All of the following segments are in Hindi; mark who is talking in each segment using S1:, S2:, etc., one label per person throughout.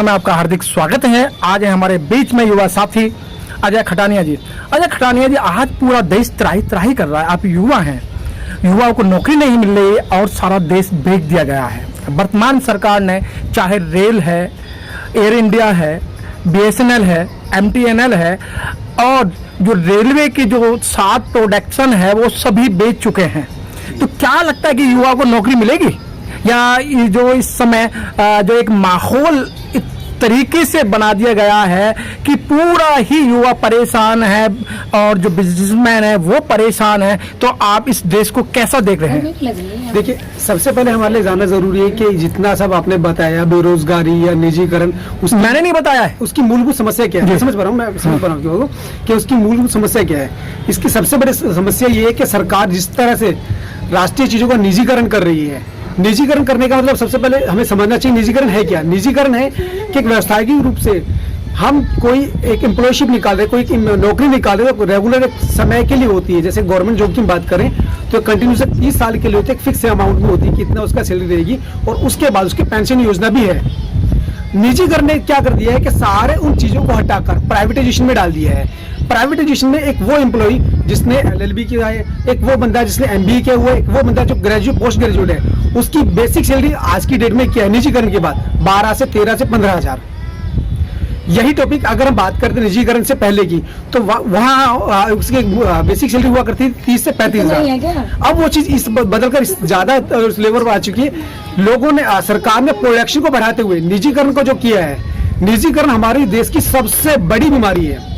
S1: में आपका हार्दिक स्वागत है। आज है हमारे बीच में युवा साथी अजय खटानिया जी। अजय खटानिया जी, आज पूरा देश त्राही त्राही कर रहा है। आप युवा हैं, युवाओं को नौकरी नहीं मिल रही और सारा देश बेच दिया गया है। वर्तमान सरकार ने चाहे रेल है, एयर इंडिया है, BSNL है, MTNL है और जो रेलवे की जो 7 प्रोडक्शन है वो सभी बेच चुके हैं। तो क्या लगता है कि युवा को नौकरी मिलेगी, या ये जो इस समय जो एक माहौल इस तरीके से बना दिया गया है कि पूरा ही युवा परेशान है और जो बिजनेसमैन है वो परेशान है, तो आप इस देश को कैसा देख रहे हैं?
S2: देखिए, सबसे पहले हमारे लिए जानना जरूरी है कि जितना सब आपने बताया बेरोजगारी या निजीकरण,
S1: मैंने नहीं बताया है,
S2: उसकी मूलभूत समस्या क्या है। समझ पा रहा हूँ, मैं समझ पा रहा हूँ कि उसकी मूलभूत समस्या क्या है। इसकी सबसे बड़ी समस्या ये है कि सरकार जिस तरह से राष्ट्रीय चीजों का निजीकरण कर रही है। निजीकरण करने का मतलब सबसे पहले हमें समझना चाहिए निजीकरण है क्या। निजीकरण है कि एक व्यवसायिक रूप से हम कोई एक एम्प्लॉयशिप निकाल रहे, कोई नौकरी निकाल रहे तो रेगुलर समय के लिए होती है। जैसे गवर्नमेंट जॉब की बात करें तो कंटिन्यूस 30 साल के लिए होती है, एक फिक्स अमाउंट में होती है कि इतना उसका सैलरी रहेगी और उसके बाद उसकी पेंशन योजना भी है। निजीकरण ने क्या कर दिया है कि सारे उन चीजों को हटाकर प्राइवेटाइजेशन में डाल दिया है। प्राइवेटाइजेशन में एक वो एम्प्लॉय जिसने LLB किया है, एक वो बंदा जिसने MBA किया हुआ है, एक वो बंदा जो ग्रेजुएट पोस्ट ग्रेजुएट है, उसकी बेसिक सैलरी आज की डेट में क्या है निजीकरण के बाद 12 से 13 से 15 हजार। यही टॉपिक अगर हम बात करते निजीकरण से पहले की तो वहाँ उसकी बेसिक सैलरी हुआ करती थी 30 से 35 हजार। अब वो चीज इस बदलकर ज्यादा लेवल पर आ चुकी है। लोगों ने सरकार ने प्रोडक्शन को बढ़ाते हुए निजीकरण को जो किया है, निजीकरण हमारे देश की सबसे बड़ी बीमारी है।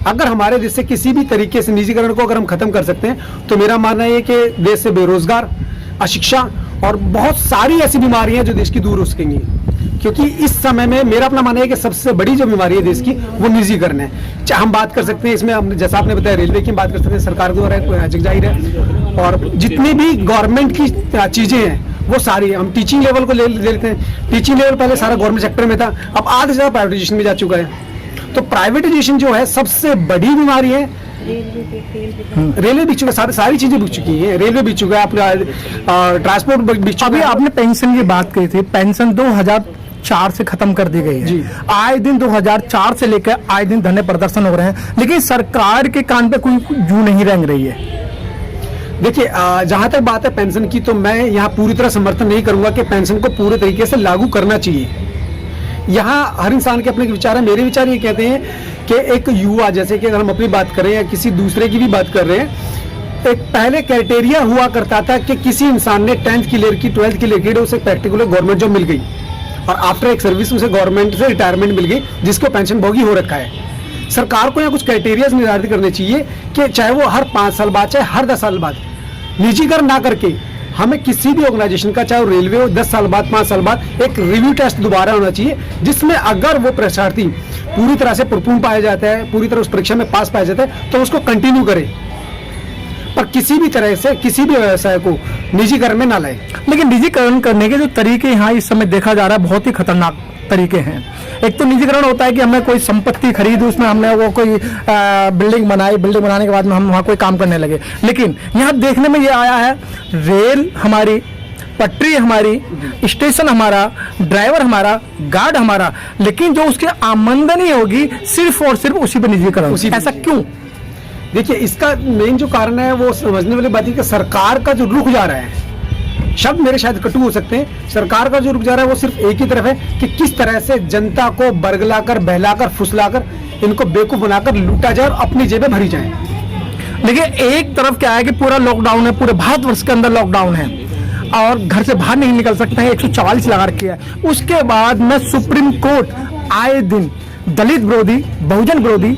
S2: अगर हमारे देश से किसी भी तरीके से निजीकरण को अगर हम खत्म कर सकते हैं तो मेरा मानना है कि देश से बेरोजगार, अशिक्षा और बहुत सारी ऐसी बीमारियां हैं जो देश की दूर हो सकेंगी। क्योंकि इस समय में मेरा अपना मानना है कि सबसे बड़ी जो बीमारी है देश की वो निजीकरण है। हम बात कर सकते हैं इसमें, हम जैसा आपने बताया रेलवे की बात कर सकते हैं, सरकार द्वारा जाहिर है, और जितनी भी गवर्नमेंट की चीजें हैं वो सारी है। हम टीचिंग लेवल को ले लेते हैं। टीचिंग लेवल पहले सारा गवर्नमेंट सेक्टर में था, अब आधे से ज्यादा प्राइवेटाइजेशन में जा चुका है। तो प्राइवेटाइजेशन जो है सबसे बड़ी बीमारी है। रेलवे बिक चुका, सारी चीजें बिक चुकी हैं। रेलवे बिक चुका है, अपना ट्रांसपोर्ट बिक चुका है।
S1: अभी आपने पेंशन की बात की थी, पेंशन 2004 से खत्म कर दी गई है। आए दिन 2004 से लेकर आए दिन धरने प्रदर्शन हो रहे हैं, लेकिन सरकार के कान पे कोई जू नहीं रेंग रही है।
S2: देखिए, जहां तक बात है पेंशन की, तो मैं यहाँ पूरी तरह समर्थन नहीं करूंगा कि पेंशन को पूरे तरीके से लागू करना चाहिए। यहाँ हर इंसान के अपने विचार है। मेरे विचार ये कहते हैं कि एक युवा, जैसे कि अगर हम अपनी बात करें या किसी दूसरे की भी बात कर रहे हैं, एक पहले क्राइटेरिया हुआ करता था कि किसी इंसान ने 10th क्लियर की, 12th क्लियर की, उसे पर्टिकुलर गवर्नमेंट जॉब मिल गई और आफ्टर एक सर्विस उसे गवर्नमेंट से रिटायरमेंट मिल गई, जिसको पेंशन भोगी हो रखा है। सरकार को यहाँ कुछ क्राइटेरिया निर्धारित करने चाहिए कि चाहे वो हर 5 साल बाद, चाहे हर 10 साल बाद, निजीकरण ना करके हमें किसी भी ऑर्गेनाइजेशन का, चाहे रेलवे हो, 10 साल बाद, 5 साल बाद एक रिव्यू टेस्ट दोबारा होना चाहिए, जिसमें अगर वो परीक्षार्थी पूरी तरह से परिपूर्ण पाया जाता है, पूरी तरह उस परीक्षा में पास पाया जाता है, तो उसको कंटिन्यू करे, पर किसी भी तरह से किसी भी व्यवसाय को निजीकरण में ना लाए।
S1: लेकिन निजीकरण करने के जो तरीके यहाँ इस समय देखा जा रहा है, बहुत ही खतरनाक तरीके हैं। एक तो निजीकरण होता है कि हमने कोई संपत्ति खरीदी, उसमें हमने वो कोई बिल्डिंग बनाई, बिल्डिंग बनाने के बाद में हम वहाँ कोई काम करने लगे। लेकिन यहाँ देखने में ये आया है, रेल हमारी, पटरी हमारी, स्टेशन हमारा, ड्राइवर हमारा, गार्ड हमारा, लेकिन जो उसकी आमदनी होगी सिर्फ और सिर्फ उसी पर निजीकरण। ऐसा क्यों?
S2: देखिए, इसका मेन जो कारण है वो समझने वाली बात है कि सरकार का जो रुख जा रहा है, शब्द मेरे शायद कटु हो सकते हैं, सरकार का जो रुख जा रहा है वो सिर्फ एक ही तरफ है कि किस तरह से जनता को बरगलाकर, बहलाकर, फुसलाकर, इनको बेवकूफ बनाकर लूटा जाए और अपनी जेबें भरी जाए।
S1: देखिए, एक तरफ क्या है कि पूरा लॉकडाउन है, पूरे भारतवर्ष के अंदर लॉकडाउन है और घर से बाहर नहीं निकल सकते हैं, 144 लगा रखी है। उसके बाद में सुप्रीम कोर्ट आए दिन दलित विरोधी, बहुजन विरोधी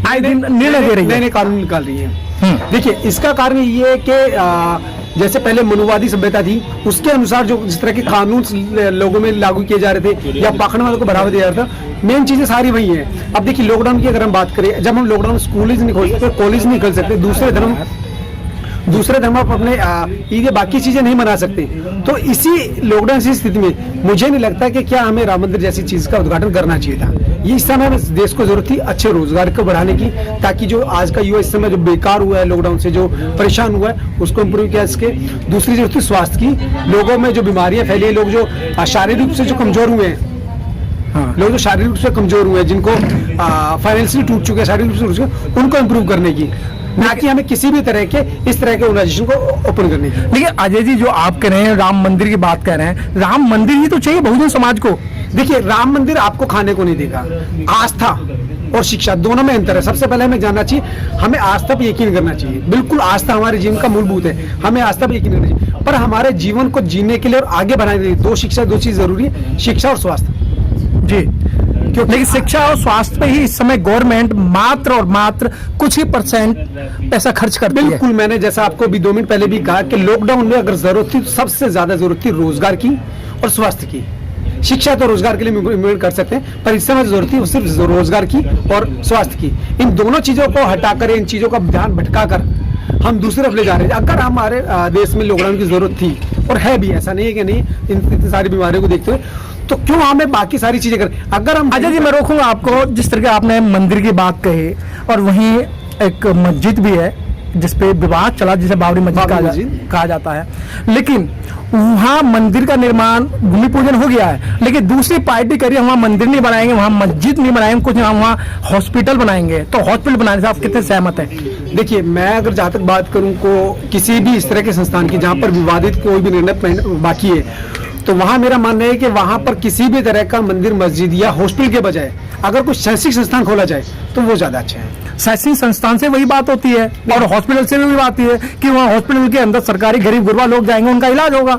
S1: आए दिन निर्णय दे रही है,
S2: नए कानून निकाल रही है। देखिए, इसका कारण ये है कि जैसे पहले मनुवादी सभ्यता थी, उसके अनुसार जो जिस तरह के कानून लोगों में लागू किए जा रहे थे या पकड़ने वालों को बढ़ावा दिया जा रहा था, मेन चीजें सारी वही हैं। अब देखिए, लॉकडाउन की अगर हम बात करें, जब हम लॉकडाउन स्कूल नहीं खोल सकते, कॉलेज नहीं खोल सकते, दूसरे धर्म पर अपने ईद बाकी चीजें नहीं मना सकते, तो इसी लॉकडाउन की स्थिति में मुझे नहीं लगता कि क्या हमें राम मंदिर जैसी चीज का उद्घाटन करना चाहिए था। ये इस समय देश को जरूरत थी अच्छे रोजगार को बढ़ाने की, ताकि जो आज का युवा इस समय जो बेकार हुआ है, लॉकडाउन से जो परेशान हुआ है, उसको इम्प्रूव किया सके। दूसरी जरूरत थी स्वास्थ्य की, लोगों में जो बीमारियां फैली है, लोग जो शारीरिक रूप से जो कमजोर हुए हैं,
S1: हाँ।
S2: लोग जो शारीरिक रूप से कमजोर हुए हैं, जिनको फाइनेंशियली टूट चुके हैं, शारीरिक रूप से टूट चुके हैं, उनको इम्प्रूव करने की, ना कि हमें किसी भी तरह के इस तरह के ऑर्गेनाइजेशन को ओपन करने की।
S1: देखिए अजय जी, जो आप कह रहे हैं राम मंदिर की बात कर रहे हैं, राम मंदिर ही तो चाहिए बहुजन समाज को।
S2: देखिए, राम मंदिर आपको खाने को नहीं देगा। आस्था और शिक्षा दोनों में अंतर है। सबसे पहले हमें जानना चाहिए, हमें आस्था पर यकीन करना चाहिए। बिल्कुल, आस्था हमारे जीवन का मूलभूत है, हमें आस्था पर यकीन करना चाहिए। पर हमारे जीवन को जीने के लिए और आगे बढ़ाने के लिए दो चीज जरूरी है, शिक्षा और स्वास्थ्य
S1: जी। लेकिन शिक्षा और स्वास्थ्य पे ही इस समय गवर्नमेंट मात्र और मात्र कुछ ही % पैसा खर्च करती है।
S2: बिल्कुल, मैंने जैसा आपको अभी 2 मिनट पहले भी कहा कि लॉकडाउन में अगर जरूरत थी तो सबसे ज्यादा जरूरत थी रोजगार की और स्वास्थ्य की। शिक्षा तो रोजगार के लिए इम्प्लीमेंट कर सकते हैं, पर इस समय जरूरत थी वो सिर्फ रोजगार की और स्वास्थ्य की। इन दोनों चीजों को हटाकर, इन चीजों का ध्यान भटकाकर हम दूसरी तरफ ले जा रहे हैं। अगर हमारे देश में लॉकडाउन की जरूरत थी और है भी, ऐसा नहीं है कि नहीं, इन सारी बीमारियों को देखते हुए, तो क्यों हमें बाकी सारी चीजें करें। अगर हम
S1: अजय जी, मैं रोकूंगा आपको। जिस तरह आपने मंदिर की बात कही और वहीं एक मस्जिद भी है जिसपे विवाद चला, जिसे बाबरी मस्जिद कहा जाता है, लेकिन वहाँ मंदिर का निर्माण, भूमि पूजन हो गया है, लेकिन दूसरी पार्टी कह रही है वहाँ मंदिर नहीं बनाएंगे, वहाँ मस्जिद नहीं बनाएंगे, कुछ वहाँ हॉस्पिटल बनाएंगे। तो हॉस्पिटल बनाने से आप कितने सहमत हैं?
S2: देखिए, मैं अगर जहाँ तक बात करूं को किसी भी इस तरह के संस्थान की जहाँ पर विवादित कोई भी निर्णय बाकी है, तो वहाँ मेरा मानना है कि वहाँ पर किसी भी तरह का मंदिर, मस्जिद या हॉस्पिटल के बजाय अगर कुछ शैक्षिक संस्थान खोला जाए तो वो ज्यादा अच्छा है।
S1: शैक्षणिक संस्थान से वही बात होती है और हॉस्पिटल से भी वही बात होती है कि वहाँ हॉस्पिटल के अंदर सरकारी गरीब गुरबा लोग जाएंगे, उनका इलाज होगा।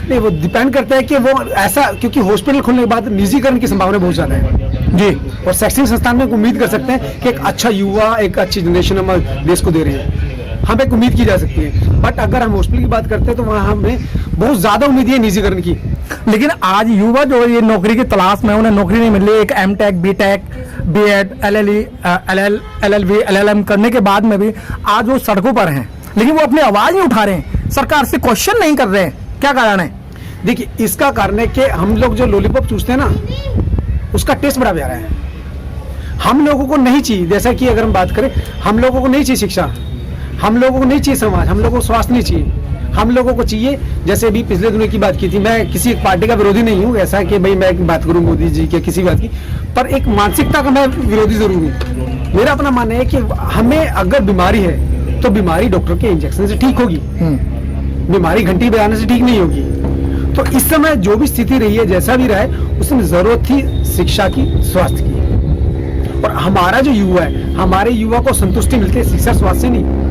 S2: नहीं, वो डिपेंड करता है कि वो ऐसा, क्योंकि हॉस्पिटल खोलने के बाद निजीकरण की संभावना बहुत ज्यादा है
S1: जी।
S2: और शैक्षणिक संस्थान में उम्मीद कर सकते हैं कि एक अच्छा युवा, एक अच्छी जनरेशन हम देश को दे रहे हैं, हम एक उम्मीद की जा सकती है। बट अगर हम हॉस्पिटल की बात करते हैं तो वहाँ हमें बहुत ज्यादा उम्मीद है निजीकरण की।
S1: लेकिन आज युवा जो ये नौकरी की तलाश में, उन्हें नौकरी नहीं मिल रही। एक M.Tech, B.Tech, B.Ed, LLE, LLB, LLM करने के बाद में भी आज वो सड़कों पर हैं, लेकिन वो अपनी आवाज नहीं उठा रहे हैं, सरकार से क्वेश्चन नहीं कर रहे हैं। क्या कारण है?
S2: देखिए, इसका कारण है कि हम लोग जो लॉलीपॉप चूसते हैं ना, उसका टेस्ट बड़ा प्यारा है। हम लोगों को नहीं चाहिए, जैसा कि अगर हम बात करें, हम लोगों को नहीं चाहिए शिक्षा, हम लोगों को नहीं चाहिए समाज, हम लोगों को स्वास्थ्य नहीं चाहिए। हम लोगों को चाहिए, जैसे अभी पिछले दिनों की बात की थी, मैं किसी एक पार्टी का विरोधी नहीं हूँ, ऐसा कि भाई मैं बात करूँ मोदी जी के किसी बात की, पर एक मानसिकता का मैं विरोधी जरूर हूँ। मेरा अपना मानना है कि हमें अगर बीमारी है तो बीमारी डॉक्टर के इंजेक्शन से ठीक होगी, बीमारी घंटी बजाने से ठीक नहीं होगी। तो इस समय जो भी स्थिति रही है, जैसा भी रहा है, उसमें जरूरत थी शिक्षा की, स्वास्थ्य की। और हमारा जो युवा है, हमारे युवा को संतुष्टि मिलती है शिक्षा स्वास्थ्य से नहीं।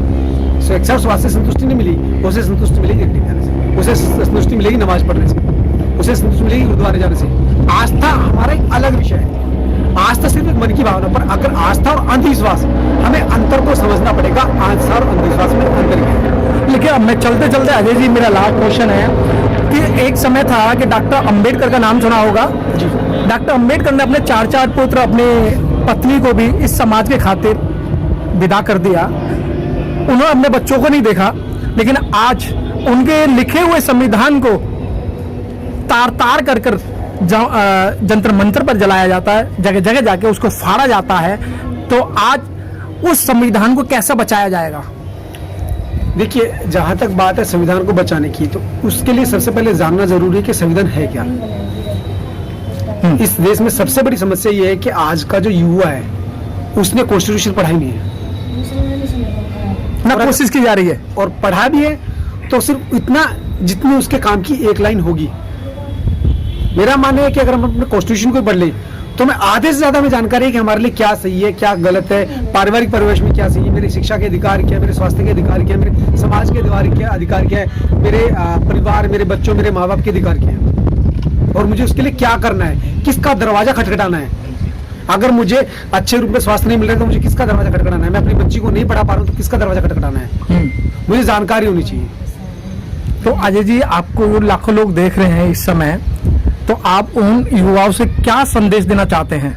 S2: शिक्षा और स्वास्थ्य से संतुष्टि नहीं मिली, उसे संतुष्टि मिलेगी डिग्री जाने से, उसे संतुष्टि मिलेगी नमाज पढ़ने से, उसे संतुष्टि मिलेगी गुरुद्वारे जाने से। आस्था हमारा एक अलग विषय है। आस्था सिर्फ एक मन की भावना, पर अगर आस्था और अंधविश्वास, हमें अंतर को समझना पड़ेगा। आस्था और अंधविश्वास में अंतर क्या है।
S1: लेकिन अब मैं चलते चलते अजय जी, मेरा लास्ट क्वेश्चन है कि एक समय था कि डॉक्टर अंबेडकर का नाम सुना होगा जी। डॉक्टर अंबेडकर ने अपने 4 पुत्र, अपनी पत्नी को भी इस समाज के खातिर विदा कर दिया। उन्होंने अपने बच्चों को नहीं देखा, लेकिन आज उनके लिखे हुए संविधान को तार तार कर कर जंतर मंतर पर जलाया जाता है, जगह जगह जाके उसको फाड़ा जाता है। तो आज उस संविधान को कैसे बचाया जाएगा?
S2: देखिए, जहां तक बात है संविधान को बचाने की, तो उसके लिए सबसे पहले जानना जरूरी है कि संविधान है क्या। इस देश में सबसे बड़ी समस्या ये है कि आज का जो युवा है उसने कॉन्स्टिट्यूशन पढ़ाई नहीं है,
S1: ना कोशिश की जा रही है,
S2: और पढ़ा भी है तो सिर्फ इतना जितनी उसके काम की एक लाइन होगी। मेरा मानना है कि अगर हम अपने कॉन्स्टिट्यूशन को पढ़ लें तो हमें आधे से ज्यादा में जानकारी है कि हमारे लिए क्या सही है, क्या गलत है, पारिवारिक परिवेश में क्या सही है, मेरी शिक्षा के अधिकार क्या है, मेरे स्वास्थ्य के अधिकार क्या है, मेरे समाज के अधिकार क्या है, मेरे परिवार, मेरे बच्चों, मेरे माँ बाप के अधिकार क्या है, और मुझे उसके लिए क्या करना है, किसका दरवाजा खटखटाना है। अगर मुझे अच्छे रूप में स्वास्थ्य नहीं मिल रहा है तो मुझे किसका दरवाजा खटखटाना है, मैं अपनी बच्ची को नहीं पढ़ा पा रहा हूँ तो किसका दरवाजा खटखटाना है, मुझे जानकारी होनी चाहिए।
S1: तो अजय जी, आपको लाखों लोग देख रहे हैं इस समय, तो आप उन युवाओं से क्या संदेश देना चाहते हैं?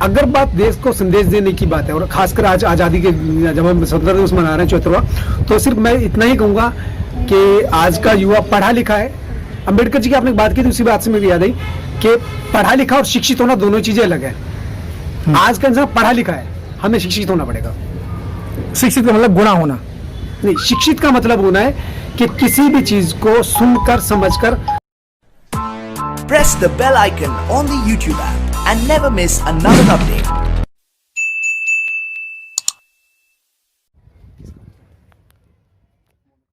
S2: अगर बात देश को संदेश देने की बात है, और खासकर आज आज़ादी के जब हम स्वतंत्रता दिवस मना रहे हैं 74वां, तो सिर्फ मैं इतना ही कहूँगा कि आज का युवा पढ़ा लिखा है। अम्बेडकर जी की आपने बात की थी, उसी बात से मुझे याद आई कि पढ़ा लिखा और शिक्षित होना दोनों चीजें अलग है। आज का इंसान पढ़ा लिखा है, हमें शिक्षित होना पड़ेगा।
S1: शिक्षित का मतलब गुणा होना
S2: नहीं, शिक्षित का मतलब होना है कि किसी भी चीज को सुनकर समझकर
S3: press the bell icon on the YouTube app and never miss another update.